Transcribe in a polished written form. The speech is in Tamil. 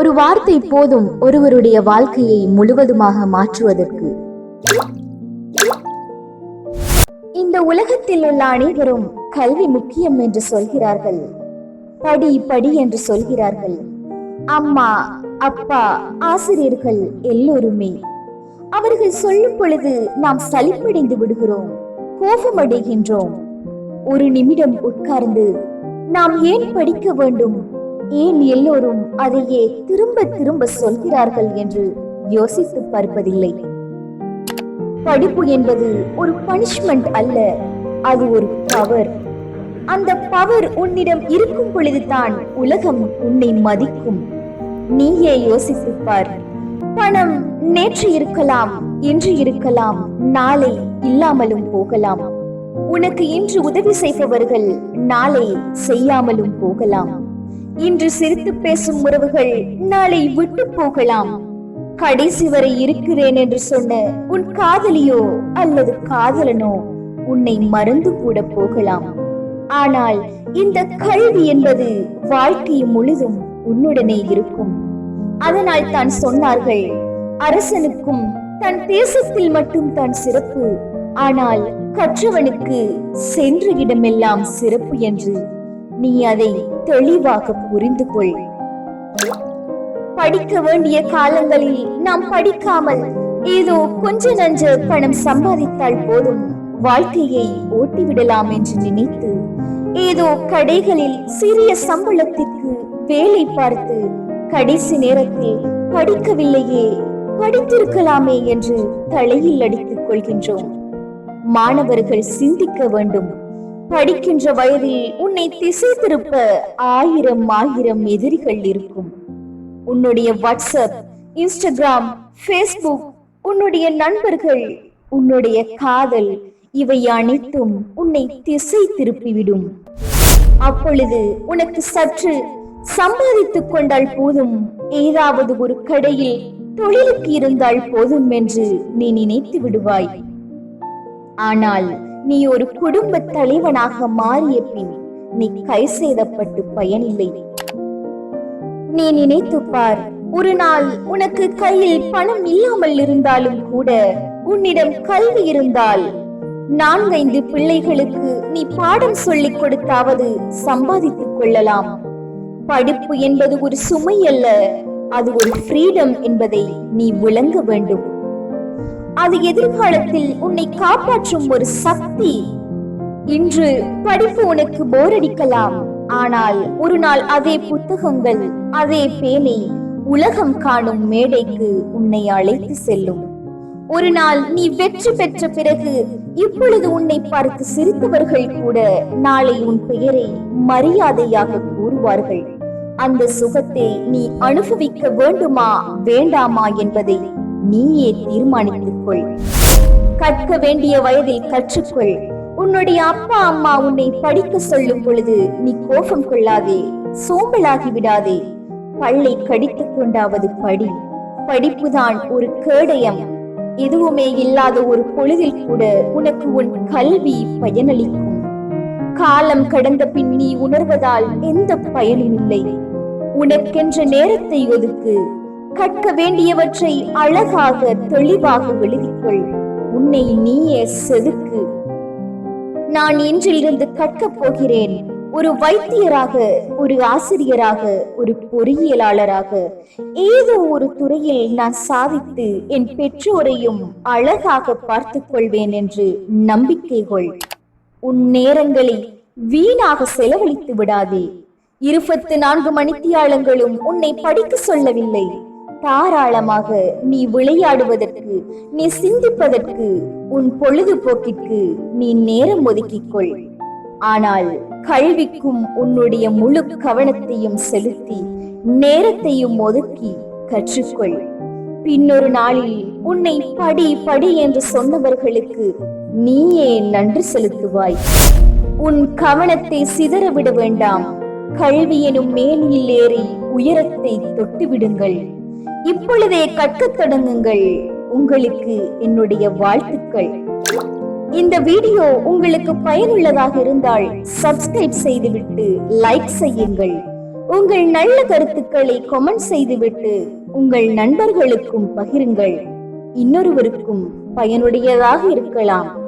ஒரு வார்த்தை போதும் ஒருவருடைய வாழ்க்கையை முழுவதுமாக மாற்றுவதற்கு. இந்த உலகத்தில் உள்ள அனைவரும் கல்வி முக்கியம் என்று சொல்கிறார்கள், படி படி என்று சொல்கிறார்கள். அம்மா, அப்பா, ஆசிரியர்கள் எல்லோருமே. அவர்கள் சொல்லும் பொழுது நாம் சலிப்படைந்து விடுகிறோம், கோபமடைகின்றோம். ஒரு நிமிடம் உட்கார்ந்து நாம் ஏன் படிக்க வேண்டும், ஏன் எல்லோரும் அதையே திரும்ப திரும்ப சொல்கிறார்கள் என்று யோசித்து பார்ப்பதில்லை. படிப்பு என்பது ஒரு பனிஷ்மெண்ட் அல்ல, அது ஒரு பவர். அந்த பவர் உன்னிடம் இருக்கும் பொழுதுதான் உலகம் உன்னை மதிக்கும். நீயே யோசித்து பார். பணம் நேற்று இருக்கலாம், இன்று இருக்கலாம், நாளை இல்லாமலும் போகலாம். உனக்கு இன்று உதவி செய்பவர்கள் நாளை செய்யாமலும் போகலாம். இன்று சிரித்து பேசும் உறவுகள் நாளை விட்டு போகலாம். கடைசி வரை இருக்கிறேன் என்று சொன்ன உன் காதலியோ அல்லது காதலனோ உன்னை மறந்து கூட போகலாம். ஆனால் இந்த கல்வி என்பது வாழ்க்கை முழுதும் உன்னுடனே இருக்கும். அதனால் தான் சொன்னார்கள், அரசனுக்கும் தன் தேசத்தில் மட்டும் தான் சிறப்பு, ஆனால் கற்றவனுக்கு சென்ற இடமெல்லாம் சிறப்பு என்று. நீ அதை தெளிவாக புரிந்து கொள். படிக்க வேண்டிய காலங்களில் நாம் படிக்காமல் ஏதோ கொஞ்ச நஞ்ச பணம் சம்பாதித்தால் போதும் வாழ்க்கையை ஓட்டிவிடலாம் என்று நினைத்து ஏதோ கடைகளில் சிறிய சம்பளத்திற்கு வேலை பார்த்து கடைசி நேரத்தில் படிக்கவில்லையே, படித்திருக்கலாமே என்று தலையில் அடித்துக் கொள்கின்றோம். மாணவர்கள் சிந்திக்க வேண்டும். படிக்கின்ற வயதில் உன்னை திசை திருப்ப ஆயிரம் ஆயிரம் எதிரிகள் இருக்கும். உன்னுடைய வாட்ஸ்அப், இன்ஸ்டாகிராம், ஃபேஸ்புக், உன்னுடைய நண்பர்கள், உன்னுடைய காதல், இவை அனைத்தும் உன்னை திசை திருப்பிவிடும். அப்பொழுது உனக்கு சற்று சம்பாதித்துக் கொண்டால் போதும், ஏதாவது ஒரு கடையில் தொழிலுக்கு இருந்தால் போதும் என்று நீ நினைத்து விடுவாய். ஆனால் நீ ஒரு குடும்ப தலைவனாக மாறிய பின் நீ கை சேதப்பட்டு பயனில்லை. நீ நினைத்து பார், ஒரு நாள் உனக்கு கையில் பணம் இல்லாமல் இருந்தாலும் கூட உன்னிடம் கல்வி இருந்தால் 4-5 பிள்ளைகளுக்கு நீ பாடம் சொல்லிக் கொடுத்தாவது சம்பாதித்துக் கொள்ளலாம். படிப்பு என்பது ஒரு சுமை அல்ல, அது ஒரு ஃப்ரீடம் என்பதை நீ விளங்க வேண்டும். அது எதிர்காலத்தில் உன்னை காப்பாற்றும் ஒரு சக்தி. இன்று படிப்பு உனக்கு போர் அடிக்கலாம், ஆனால் ஒரு நாள் அதே புத்தகங்கள், அதே பேனை உலகம் காணும் மேடைக்கு உன்னை அழைத்து செல்லும். ஒரு நாள் நீ வெற்றி பெற்ற பிறகு இப்பொழுது உன்னை பார்த்து சிரித்தவர்கள் கூட நாளை உன் பெயரை மரியாதையாக கூறுவார்கள். அந்த சுகத்தை நீ அனுபவிக்க வேண்டுமா வேண்டாமா என்பதை நீயே தீர்மானித்துக் கொள். கற்க வேண்டிய வயதில் கற்றுக்கொள். உன்னுடைய அப்பா அம்மா உன்னை படிக்க சொல்லும் பொழுது நீ கோபம் கொள்ளாதே, சோம்பலாகி விடாதே. பல்லை கடித்துக் கொண்டாவது படி. படிப்புதான் ஒரு கேடயம். எதுவுமே இல்லாத ஒரு பொழுதில் கூட உனக்கு உன் கல்வி பயனளிக்கும். காலம் கடந்த பின் நீ உணர்வதால் எந்த பயனும் இல்லை. உனக்கென்ற நேரத்தை ஒதுக்கு. கற்க வேண்டியவற்றை அழகாக தெளிவாக எழுதிக்கொள். உன்னை நீயே செதுக்கு. நான் இன்றிலிருந்து கற்கப் போகிறேன். ஒரு வைத்தியராக, ஒரு ஆசிரியராக, ஒரு பொறியியலாளராக, ஏதோ ஒரு துறையில் நான் சாதித்து என் பெற்றோரையும் அழகாக பார்த்துக் கொள்வேன் என்று நம்பிக்கை கொள். உன் நேரங்களை வீணாக செலவழித்து விடாதே. 24 மணித்தியாலங்களும் உன்னை படிக்க சொல்லவில்லை. தாராளமாக நீ விளையாடுவதற்கு, நீ சிந்திப்பதற்கு, உன் பொழுதுபோக்கிற்கு நீ நேரம் ஒதுக்கிக்கொள். ஆனால் கல்விக்கும் உன்னுடைய முழு கவனத்தையும் செலுத்தி நேரத்தையும் ஒதுக்கி கற்றுக்கொள். பின்னொரு நாளில் உன்னை படி படி என்று சொன்னவர்களுக்கு நீயே நன்றி செலுத்துவாய். உன் கவனத்தை சிதறவிட வேண்டாம். கல்வி எனும் மேனியில் ஏறி உயரத்தை தொட்டு விடுங்கள். இப்பொழுதே கற்கத் தொடங்குங்கள். உங்களுக்கு என்னுடைய வாழ்த்துக்கள். இந்த வீடியோ உங்களுக்கு பயனுள்ளதாக இருந்தால் சப்ஸ்கிரைப் செய்துவிட்டு லைக் செய்யுங்கள். உங்கள் நல்ல கருத்துக்களை கமெண்ட் செய்துவிட்டு உங்கள் நண்பர்களுக்கும் பகிருங்கள். இன்னொருவருக்கும் பயனுடையதாக இருக்கலாம்.